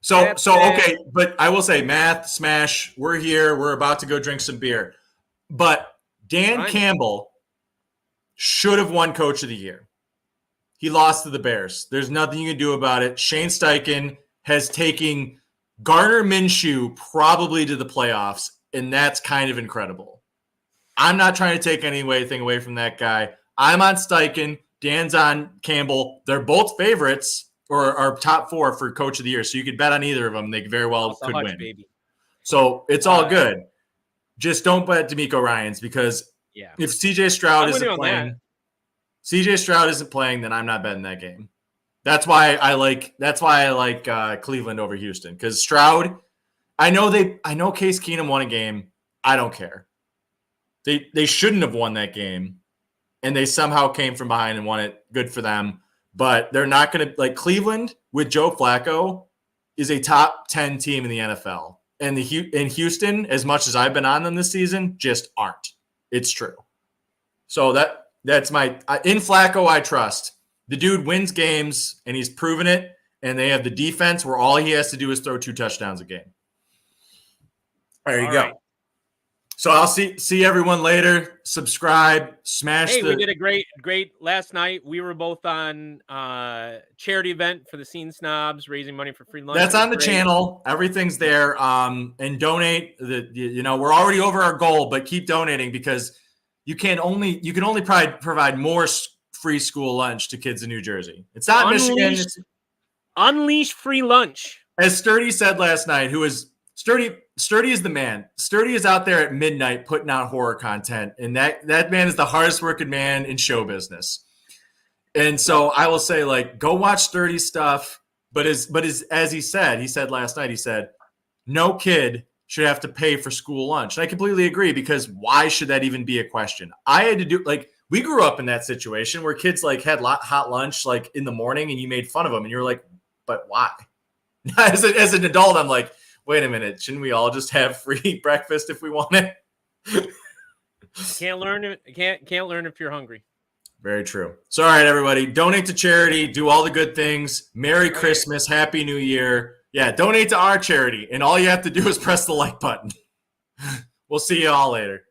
So okay, but I will say, Math, Smash, we're here. We're about to go drink some beer. But Dan Campbell should have won Coach of the Year. He lost to the Bears. There's nothing you can do about it. Shane Steichen has taken Gardner Minshew probably to the playoffs, and that's kind of incredible. I'm not trying to take anything away from that guy. I'm on Steichen. Dan's on Campbell. They're both favorites or are top 4 for Coach of the Year, so you could bet on either of them. They very well could win. Baby. So it's all good. Just don't bet D'Amico Ryans because if CJ Stroud isn't playing, then I'm not betting that game. That's why I like Cleveland over Houston because Stroud. I know Case Keenum won a game. I don't care. They shouldn't have won that game, and they somehow came from behind and won it. Good for them. but they're not going to like Cleveland with Joe Flacco is a top 10 team in the NFL. And in Houston, as much as I've been on them this season, just aren't. It's true. So that's my in Flacco, I trust. The dude wins games, and he's proven it. And they have the defense where all he has to do is throw 2 touchdowns a game. There you go. Right. So I'll see everyone later. Subscribe, smash. We did a great last night. We were both on charity event for the Scene Snobs, raising money for free lunch. That's on the channel. Everything's there. And donate. We're already over our goal, but keep donating because you can only provide more free school lunch to kids in New Jersey. It's not Michigan. Unleash free lunch. As Sturdy said last night, who is Sturdy is the man. Sturdy is out there at midnight putting out horror content, and that man is the hardest working man in show business. And so I will say, like, go watch Sturdy stuff. But as he said last night, he said, no kid should have to pay for school lunch. And I completely agree, because why should that even be a question? I had to do, like, we grew up in that situation where kids like had hot lunch like in the morning, and you made fun of them, and you're like, but why? As an adult, I'm like, wait a minute, shouldn't we all just have free breakfast if we want it? Can't learn if you're hungry. Very true. So, all right, everybody, donate to charity, do all the good things. Merry Christmas, Happy New Year. Yeah, donate to our charity, and all you have to do is press the like button. We'll see you all later.